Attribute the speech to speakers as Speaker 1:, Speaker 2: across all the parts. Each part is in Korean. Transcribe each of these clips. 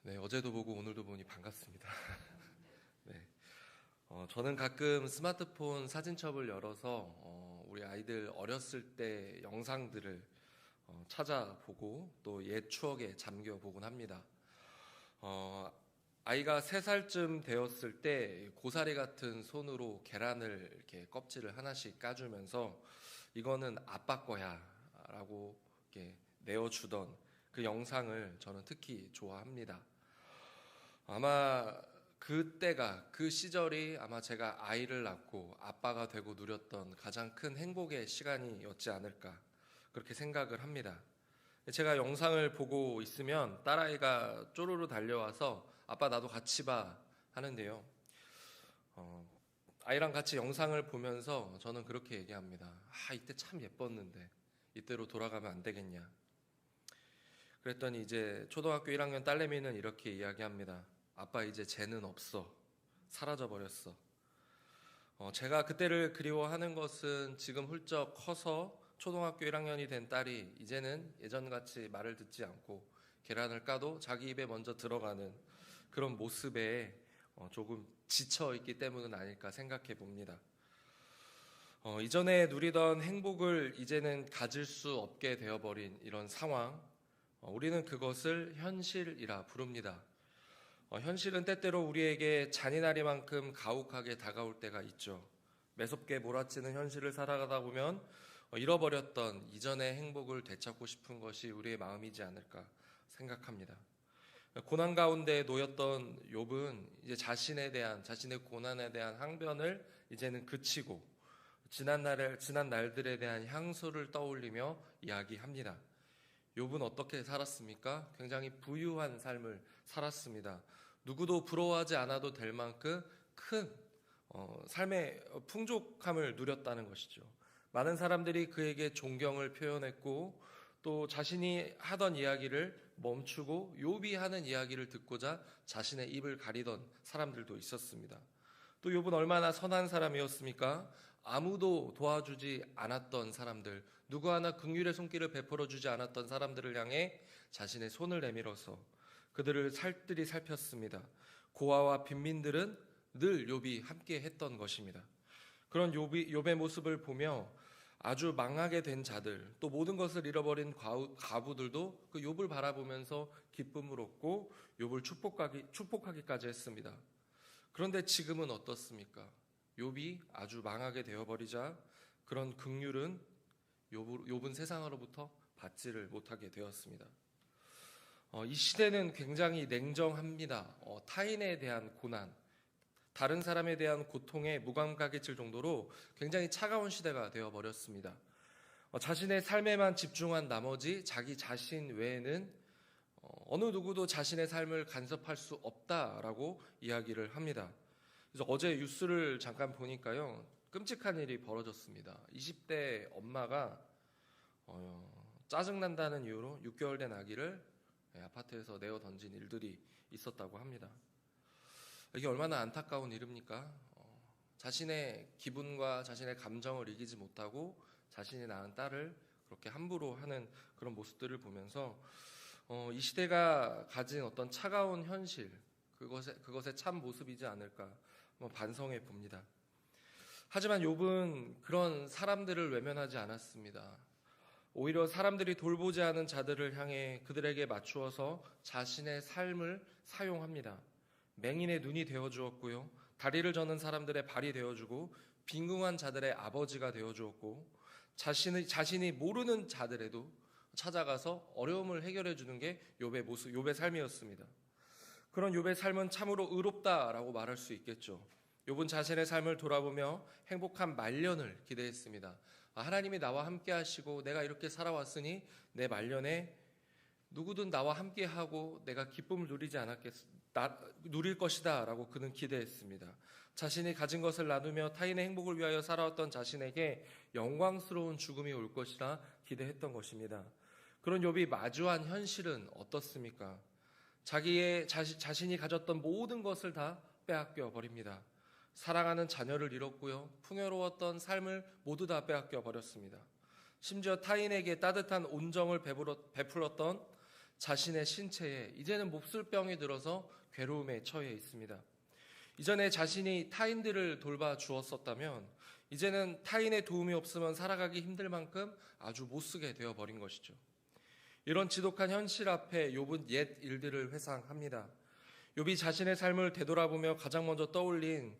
Speaker 1: 네, 어제도 보고 오늘도 보니 반갑습니다. 네, 저는 가끔 스마트폰 사진첩을 열어서 우리 아이들 어렸을 때 영상들을 찾아보고 또 옛 추억에 잠겨보곤 합니다. 아이가 3살쯤 되었을 때 고사리 같은 손으로 계란을 이렇게 껍질을 하나씩 까주면서 이거는 아빠 거야 라고 이렇게 내어주던 그 영상을 저는 특히 좋아합니다. 아마 그때가, 그 시절이 아마 제가 아이를 낳고 아빠가 되고 누렸던 가장 큰 행복의 시간이었지 않을까 그렇게 생각을 합니다. 제가 영상을 보고 있으면 딸아이가 쪼르르 달려와서 아빠 나도 같이 봐 하는데요. 아이랑 같이 영상을 보면서 저는 그렇게 얘기합니다. 이때 참 예뻤는데 이때로 돌아가면 안 되겠냐. 그랬더니 이제 초등학교 1학년 딸내미는 이렇게 이야기합니다. 아빠 이제 쟤는 없어. 사라져 버렸어. 제가 그때를 그리워하는 것은 지금 훌쩍 커서 초등학교 1학년이 된 딸이 이제는 예전같이 말을 듣지 않고 계란을 까도 자기 입에 먼저 들어가는 그런 모습에 조금 지쳐있기 때문은 아닐까 생각해 봅니다. 이전에 누리던 행복을 이제는 가질 수 없게 되어버린 이런 상황, 우리는 그것을 현실이라 부릅니다. 현실은 때때로 우리에게 잔인하리만큼 가혹하게 다가올 때가 있죠. 매섭게 몰아치는 현실을 살아가다 보면 잃어버렸던 이전의 행복을 되찾고 싶은 것이 우리의 마음이지 않을까 생각합니다. 고난 가운데 놓였던 욥은 이제 자신의 고난에 대한 항변을 이제는 그치고 지난 날들에 대한 향수를 떠올리며 이야기합니다. 욥은 어떻게 살았습니까? 굉장히 부유한 삶을 살았습니다. 누구도 부러워하지 않아도 될 만큼 큰 삶의 풍족함을 누렸다는 것이죠. 많은 사람들이 그에게 존경을 표현했고 또 자신이 하던 이야기를 멈추고 욥이 하는 이야기를 듣고자 자신의 입을 가리던 사람들도 있었습니다. 또 욥은 얼마나 선한 사람이었습니까? 아무도 도와주지 않았던 사람들, 누구 하나 긍휼의 손길을 베풀어 주지 않았던 사람들을 향해 자신의 손을 내밀어서 그들을 살뜰히 살폈습니다. 고아와 빈민들은 늘 욥이 함께 했던 것입니다. 그런 욥의 모습을 보며 아주 망하게 된 자들, 또 모든 것을 잃어버린 과부들도 그 욥을 바라보면서 기쁨을 얻고 욥을 축복하기까지 했습니다. 그런데 지금은 어떻습니까? 욥이 아주 망하게 되어버리자 그런 긍휼은 욥은 세상으로부터 받지를 못하게 되었습니다. 이 시대는 굉장히 냉정합니다. 타인에 대한 고난, 다른 사람에 대한 고통에 무감각해질 정도로 굉장히 차가운 시대가 되어버렸습니다. 자신의 삶에만 집중한 나머지 자기 자신 외에는 어느 누구도 자신의 삶을 간섭할 수 없다라고 이야기를 합니다. 그래서 어제 뉴스를 잠깐 보니까요, 끔찍한 일이 벌어졌습니다. 20대 엄마가 짜증난다는 이유로 6개월 된 아기를 아파트에서 내어 던진 일들이 있었다고 합니다. 이게 얼마나 안타까운 일입니까? 자신의 기분과 자신의 감정을 이기지 못하고 자신이 낳은 딸을 그렇게 함부로 하는 그런 모습들을 보면서 이 시대가 가진 어떤 차가운 현실, 그것의 참 모습이지 않을까 반성해 봅니다. 하지만 욥은 그런 사람들을 외면하지 않았습니다. 오히려 사람들이 돌보지 않은 자들을 향해 그들에게 맞추어서 자신의 삶을 사용합니다. 맹인의 눈이 되어주었고요, 다리를 저는 사람들의 발이 되어주고 빈궁한 자들의 아버지가 되어주었고 자신이 모르는 자들에도 찾아가서 어려움을 해결해 주는 게 욥의 삶이었습니다. 그런 욥의 삶은 참으로 의롭다라고 말할 수 있겠죠. 욥은 자신의 삶을 돌아보며 행복한 말년을 기대했습니다. 하나님이 나와 함께 하시고 내가 이렇게 살아왔으니 내 말년에 누구든 나와 함께 하고 내가 기쁨을 누릴 것이다 라고 그는 기대했습니다. 자신이 가진 것을 나누며 타인의 행복을 위하여 살아왔던 자신에게 영광스러운 죽음이 올 것이라 기대했던 것입니다. 그런 욥이 마주한 현실은 어떻습니까? 자신이 가졌던 모든 것을 다 빼앗겨 버립니다. 사랑하는 자녀를 잃었고요, 풍요로웠던 삶을 모두 다 빼앗겨 버렸습니다. 심지어 타인에게 따뜻한 온정을 베풀었던 자신의 신체에 이제는 몹쓸 병이 들어서 괴로움에 처해 있습니다. 이전에 자신이 타인들을 돌봐 주었었다면 이제는 타인의 도움이 없으면 살아가기 힘들 만큼 아주 못쓰게 되어버린 것이죠. 이런 지독한 현실 앞에 욥은 옛 일들을 회상합니다. 욥이 자신의 삶을 되돌아보며 가장 먼저 떠올린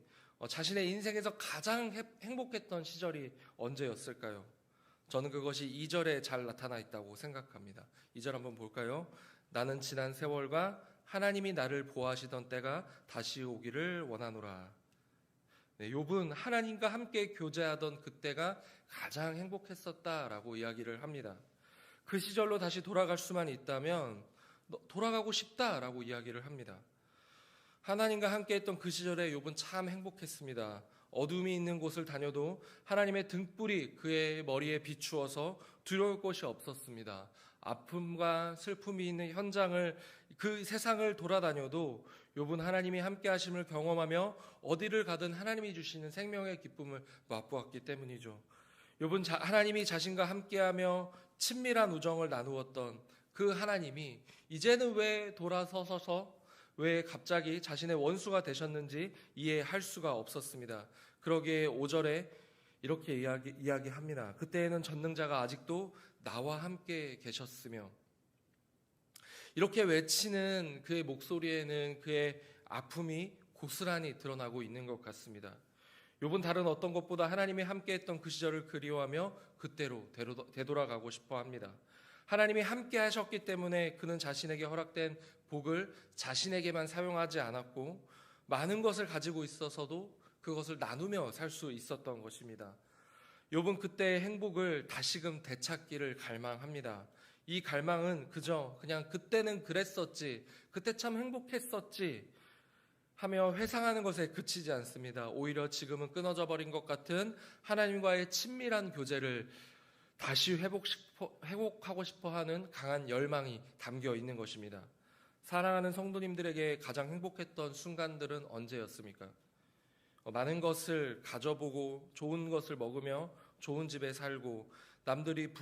Speaker 1: 자신의 인생에서 가장 행복했던 시절이 언제였을까요? 저는 그것이 2절에 잘 나타나 있다고 생각합니다. 2절 한번 볼까요? 나는 지난 세월과 하나님이 나를 보호하시던 때가 다시 오기를 원하노라. 네, 욥은 하나님과 함께 교제하던 그때가 가장 행복했었다라고 이야기를 합니다. 그 시절로 다시 돌아갈 수만 있다면 돌아가고 싶다라고 이야기를 합니다. 하나님과 함께 했던 그 시절에 욥은 참 행복했습니다. 어둠이 있는 곳을 다녀도 하나님의 등불이 그의 머리에 비추어서 두려울 것이 없었습니다. 아픔과 슬픔이 있는 현장을, 그 세상을 돌아다녀도 욥은 하나님이 함께 하심을 경험하며 어디를 가든 하나님이 주시는 생명의 기쁨을 맛보았기 때문이죠. 욥은 하나님이 자신과 함께하며 친밀한 우정을 나누었던 그 하나님이 이제는 왜 돌아서서 왜 갑자기 자신의 원수가 되셨는지 이해할 수가 없었습니다. 그러기에 5절에 이렇게 이야기합니다. 그때에는 전능자가 아직도 나와 함께 계셨으며, 이렇게 외치는 그의 목소리에는 그의 아픔이 고스란히 드러나고 있는 것 같습니다. 욥은 다른 어떤 것보다 하나님이 함께했던 그 시절을 그리워하며 그때로 되돌아가고 싶어 합니다. 하나님이 함께 하셨기 때문에 그는 자신에게 허락된 복을 자신에게만 사용하지 않았고 많은 것을 가지고 있어서도 그것을 나누며 살 수 있었던 것입니다. 욥은 그때의 행복을 다시금 되찾기를 갈망합니다. 이 갈망은 그냥 그때는 그랬었지, 그때 참 행복했었지 하며 회상하는 것에 그치지 않습니다. 오히려 지금은 끊어져 버린 것 같은 하나님과의 친밀한 교제를 다시 회복하고 싶어 하는 강한 열망이 담겨 있는 것입니다. 사랑하는 성도님들에게 가장 행복했던 순간들은 언제였습니까? 많은 것을 가져보고 좋은 것을 먹으며 좋은 집에 살고 남들의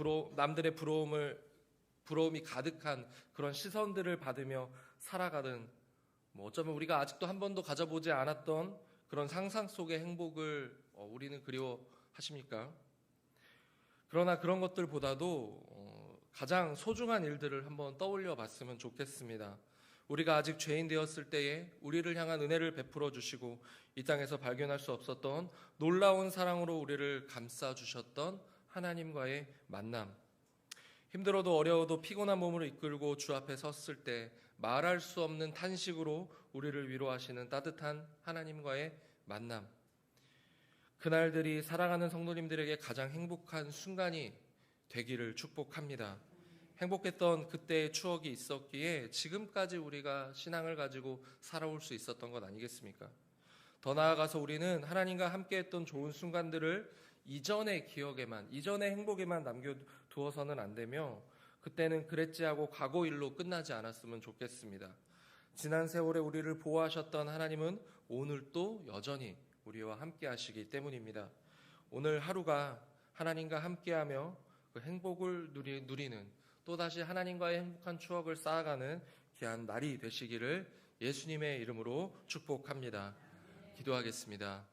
Speaker 1: 부러움이 가득한 그런 시선들을 받으며 살아가는, 어쩌면 우리가 아직도 한 번도 가져보지 않았던 그런 상상 속의 행복을 우리는 그리워하십니까? 그러나 그런 것들보다도 가장 소중한 일들을 한번 떠올려 봤으면 좋겠습니다. 우리가 아직 죄인 되었을 때에 우리를 향한 은혜를 베풀어 주시고 이 땅에서 발견할 수 없었던 놀라운 사랑으로 우리를 감싸 주셨던 하나님과의 만남, 힘들어도 어려워도 피곤한 몸을 이끌고 주 앞에 섰을 때 말할 수 없는 탄식으로 우리를 위로하시는 따뜻한 하나님과의 만남, 그날들이 사랑하는 성도님들에게 가장 행복한 순간이 되기를 축복합니다. 행복했던 그때의 추억이 있었기에 지금까지 우리가 신앙을 가지고 살아올 수 있었던 것 아니겠습니까? 더 나아가서 우리는 하나님과 함께했던 좋은 순간들을 이전의 기억에만, 이전의 행복에만 남겨두어서는 안 되며 그때는 그랬지 하고 과거 일로 끝나지 않았으면 좋겠습니다. 지난 세월에 우리를 보호하셨던 하나님은 오늘도 여전히 우리와 함께 하시기 때문입니다. 오늘 하루가 하나님과 함께하며 그 행복을 누리는, 또다시 하나님과의 행복한 추억을 쌓아가는 귀한 날이 되시기를 예수님의 이름으로 축복합니다. 기도하겠습니다.